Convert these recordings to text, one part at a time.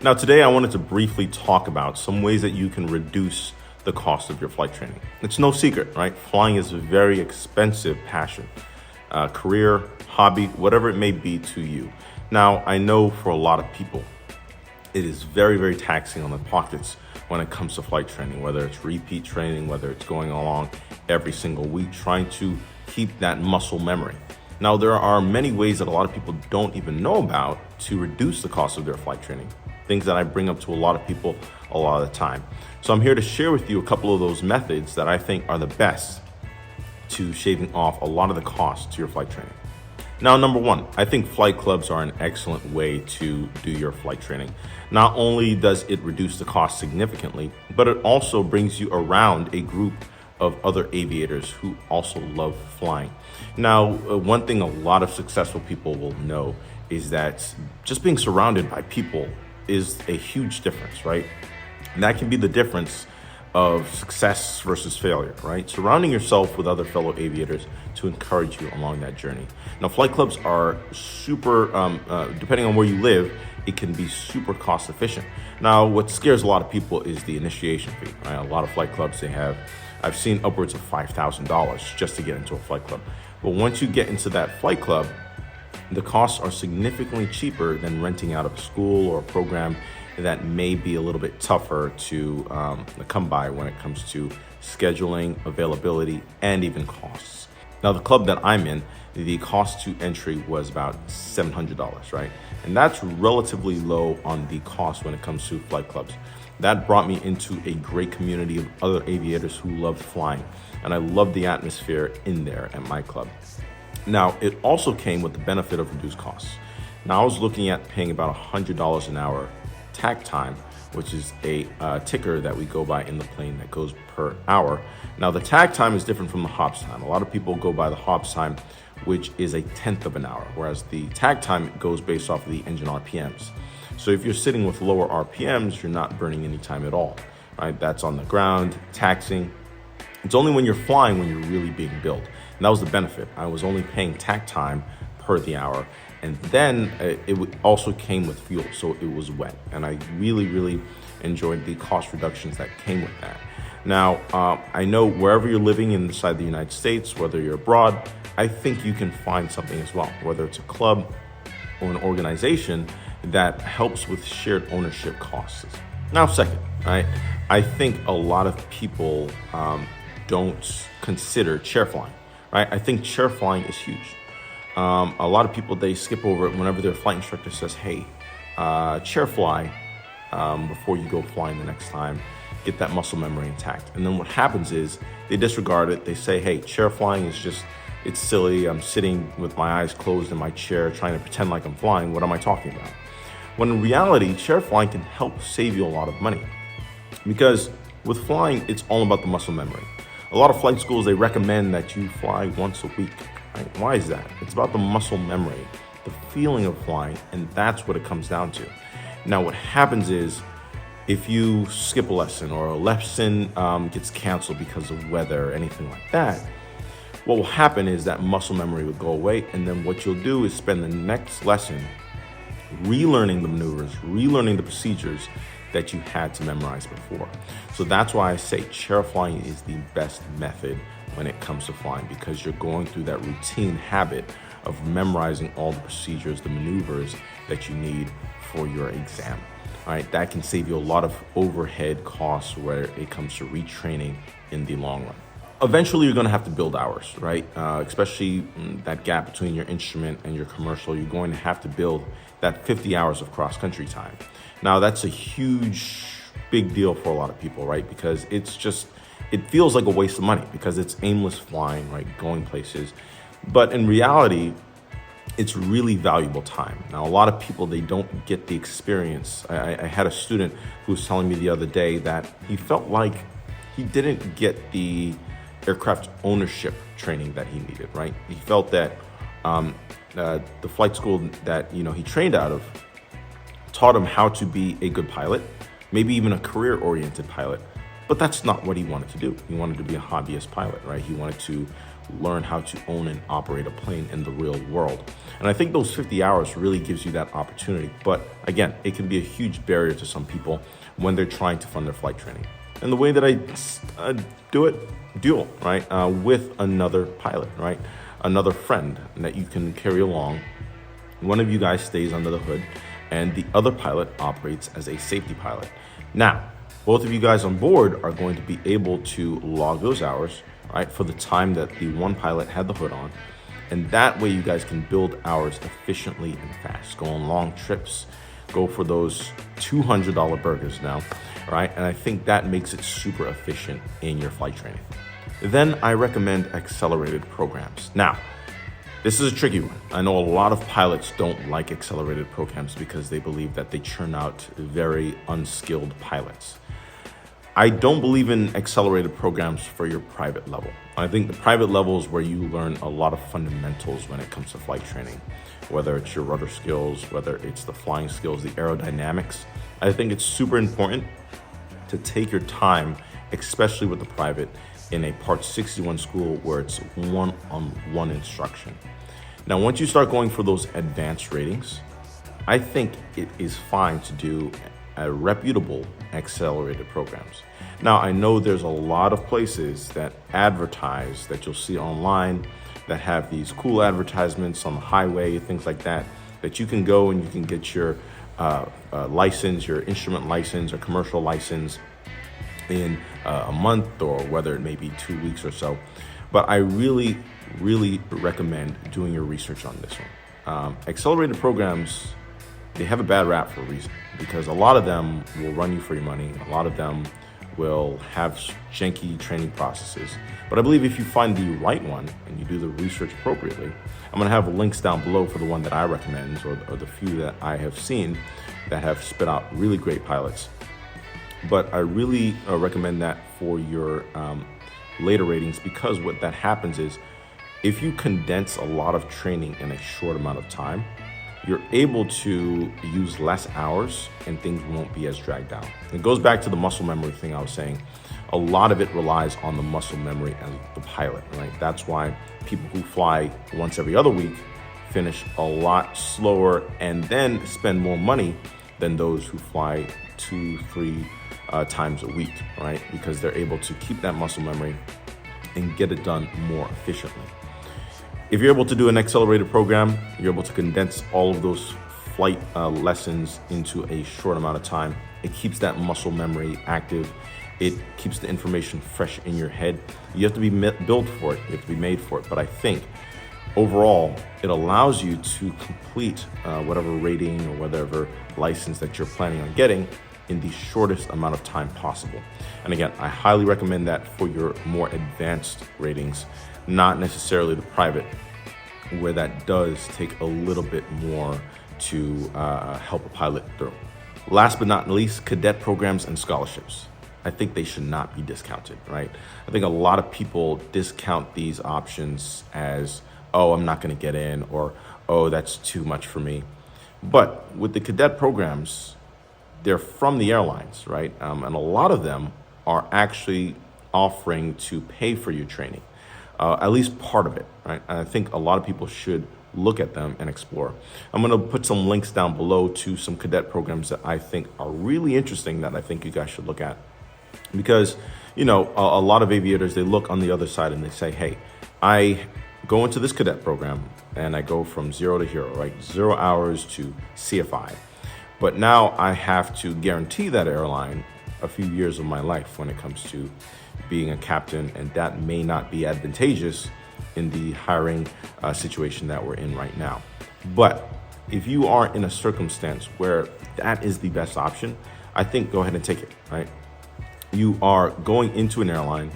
Now, today I wanted to briefly talk about some ways that you can reduce the cost of your flight training. It's no secret, right? Flying is a very expensive passion, career, hobby, whatever it may be to you. Now, I know for a lot of people, it is very, very taxing on the pockets when it comes to flight training, whether it's repeat training, whether it's going along every single week, trying to keep that muscle memory. Now, there are many ways that a lot of people don't even know about to reduce the cost of their flight training, things that I bring up to a lot of people a lot of the time. So I'm here to share with you a couple of those methods that I think are the best to shaving off a lot of the cost to your flight training. Now, number one, I think flight clubs are an excellent way to do your flight training. Not only does it reduce the cost significantly, but it also brings you around a group of other aviators who also love flying. Now, one thing a lot of successful people will know is that just being surrounded by people is a huge difference, right? And that can be the difference of success versus failure, right? Surrounding yourself with other fellow aviators to encourage you along that journey. Now, flight clubs are super, depending on where you live, it can be super cost efficient. Now, what scares a lot of people is the initiation fee, right? A lot of flight clubs, I've seen upwards of $5,000 just to get into a flight club. But once you get into that flight club, the costs are significantly cheaper than renting out of a school or a program that may be a little bit tougher to come by when it comes to scheduling, availability, and even costs. Now, the club that I'm in, the cost to entry was about $700, right? And that's relatively low on the cost when it comes to flight clubs. That brought me into a great community of other aviators who loved flying, and I loved the atmosphere in there at my club. Now, it also came with the benefit of reduced costs. Now, I was looking at paying about $100 an hour takt time, which is a ticker that we go by in the plane that goes per hour. Now, the takt time is different from the hops time. A lot of people go by the hops time, which is a tenth of an hour, whereas the takt time goes based off of the engine RPMs. So if you're sitting with lower RPMs, you're not burning any time at all, right? That's on the ground, taxiing. It's only when you're flying when you're really being billed. And that was the benefit. I was only paying takt time per the hour. And then it also came with fuel, so it was wet. And I really, really enjoyed the cost reductions that came with that. Now, I know wherever you're living inside the United States, whether you're abroad, I think you can find something as well, whether it's a club or an organization that helps with shared ownership costs. Now, second, right, I think a lot of people don't consider chair flying, right? I think chair flying is huge. A lot of people, they skip over it whenever their flight instructor says, hey, chair fly before you go flying the next time, get that muscle memory intact. And then what happens is they disregard it. They say, hey, chair flying is just, it's silly. I'm sitting with my eyes closed in my chair trying to pretend like I'm flying. What am I talking about? When in reality, chair flying can help save you a lot of money, because with flying, it's all about the muscle memory. A lot of flight schools, they recommend that you fly once a week. Right? Why is that? It's about the muscle memory, the feeling of flying, and that's what it comes down to. Now, what happens is if you skip a lesson or a lesson gets canceled because of weather or anything like that, what will happen is that muscle memory will go away, and then what you'll do is spend the next lesson relearning the maneuvers, relearning the procedures that you had to memorize before. So that's why I say chair flying is the best method when it comes to flying, because you're going through that routine habit of memorizing all the procedures, the maneuvers that you need for your exam. All right, that can save you a lot of overhead costs where it comes to retraining in the long run. Eventually, you're going to have to build hours, right? Especially that gap between your instrument and your commercial. You're going to have to build that 50 hours of cross-country time. Now, that's a huge, big deal for a lot of people, right? Because it's just, it feels like a waste of money because it's aimless flying, right? Going places. But in reality, it's really valuable time. Now, a lot of people, they don't get the experience. I had a student who was telling me the other day that he felt like he didn't get the aircraft ownership training that he needed, right? He felt that the flight school that he trained out of taught him how to be a good pilot, maybe even a career-oriented pilot, but that's not what he wanted to do. He wanted to be a hobbyist pilot, right? He wanted to learn how to own and operate a plane in the real world. And I think those 50 hours really gives you that opportunity. But again, it can be a huge barrier to some people when they're trying to fund their flight training. And the way that I do it, dual, right? With another pilot, right? Another friend that you can carry along. One of you guys stays under the hood and the other pilot operates as a safety pilot. Now, both of you guys on board are going to be able to log those hours, right, for the time that the one pilot had the hood on. And that way you guys can build hours efficiently and fast. Go on long trips, go for those $200 burgers now, right? And I think that makes it super efficient in your flight training. Then I recommend accelerated programs. Now, this is a tricky one. I know a lot of pilots don't like accelerated programs because they believe that they churn out very unskilled pilots. I don't believe in accelerated programs for your private level. I think the private level is where you learn a lot of fundamentals when it comes to flight training, whether it's your rudder skills, whether it's the flying skills, the aerodynamics. I think it's super important to take your time, especially with the private, in a Part 61 school where it's one-on-one instruction. Now, once you start going for those advanced ratings, I think it is fine to do reputable accelerated programs. Now, I know there's a lot of places that advertise, that you'll see online, that have these cool advertisements on the highway, things like that, that you can go and you can get your license, your instrument license or commercial license in a month, or whether it may be 2 weeks or so. But I really recommend doing your research on this one. Accelerated programs, they have a bad rap for a reason, because a lot of them will run you for your money. A lot of them will have janky training processes. But I believe if you find the right one and you do the research appropriately, I'm gonna have links down below for the one that I recommend, or the few that I have seen that have spit out really great pilots. But I really recommend that for your later ratings, because what that happens is if you condense a lot of training in a short amount of time, you're able to use less hours and things won't be as dragged out. It goes back to the muscle memory thing I was saying. A lot of it relies on the muscle memory and the pilot, right? That's why people who fly once every other week finish a lot slower and then spend more money than those who fly 2-3 times a week, right? Because they're able to keep that muscle memory and get it done more efficiently. If you're able to do an accelerated program, you're able to condense all of those flight lessons into a short amount of time. It keeps that muscle memory active. It keeps the information fresh in your head. You have to be built for it. You have to be made for it. But I think overall, it allows you to complete whatever rating or whatever license that you're planning on getting in the shortest amount of time possible. And again, I highly recommend that for your more advanced ratings, not necessarily the private, where that does take a little bit more to help a pilot through. Last but not least, cadet programs and scholarships. I think they should not be discounted, right? I think a lot of people discount these options as, oh, I'm not gonna get in, or, oh, that's too much for me. But with the cadet programs, they're from the airlines, right? And a lot of them are actually offering to pay for your training, at least part of it, right? And I think a lot of people should look at them and explore. I'm gonna put some links down below to some cadet programs that I think are really interesting that I think you guys should look at. Because, you know, a lot of aviators, they look on the other side and they say, hey, I go into this cadet program and I go from 0 to hero, right? 0 hours to CFI. But now I have to guarantee that airline a few years of my life when it comes to being a captain, and that may not be advantageous in the hiring situation that we're in right now. But if you are in a circumstance where that is the best option, I think go ahead and take it, right? You are going into an airline,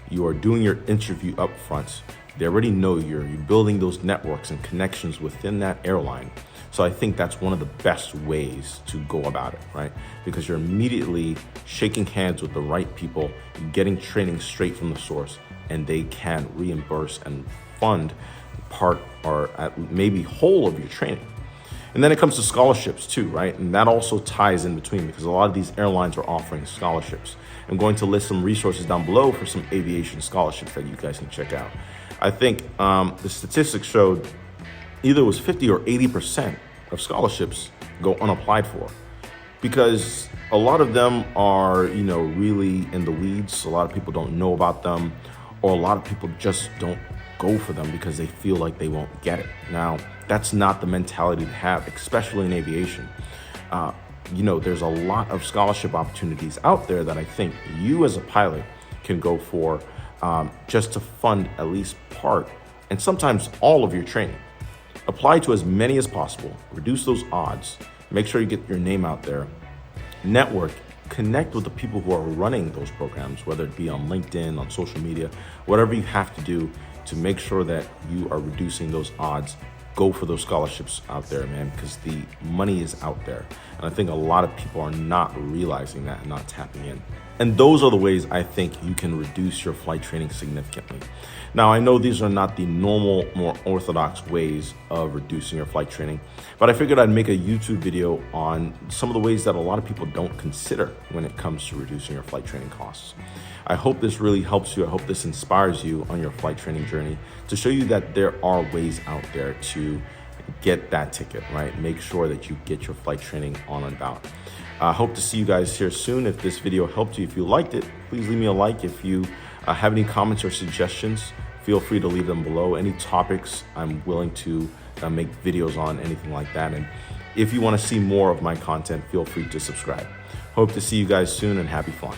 you are doing your interview up front. They already know you're building those networks and connections within that airline. So I think that's one of the best ways to go about it, right? Because you're immediately shaking hands with the right people, getting training straight from the source, and they can reimburse and fund part or maybe whole of your training. And then it comes to scholarships too, right? And that also ties in between, because a lot of these airlines are offering scholarships. I'm going to list some resources down below for some aviation scholarships that you guys can check out. I think the statistics showed either it was 50 or 80% of scholarships go unapplied for, because a lot of them are, really in the weeds. A lot of people don't know about them, or a lot of people just don't go for them because they feel like they won't get it. Now, that's not the mentality to have, especially in aviation. There's a lot of scholarship opportunities out there that I think you as a pilot can go for, just to fund at least part and sometimes all of your training. Apply to as many as possible, reduce those odds, make sure you get your name out there, network, connect with the people who are running those programs, whether it be on LinkedIn, on social media, whatever you have to do to make sure that you are reducing those odds. Go for those scholarships out there, man, because the money is out there. And I think a lot of people are not realizing that and not tapping in. And those are the ways I think you can reduce your flight training significantly. Now, I know these are not the normal, more orthodox ways of reducing your flight training, but I figured I'd make a YouTube video on some of the ways that a lot of people don't consider when it comes to reducing your flight training costs. I hope this really helps you. I hope this inspires you on your flight training journey to show you that there are ways out there to get that ticket, right? Make sure that you get your flight training on and about. I hope to see you guys here soon. If this video helped you, if you liked it, please leave me a like. If you have any comments or suggestions, feel free to leave them below. Any topics, I'm willing to make videos on, anything like that. And if you want to see more of my content, feel free to subscribe. Hope to see you guys soon, and happy flying.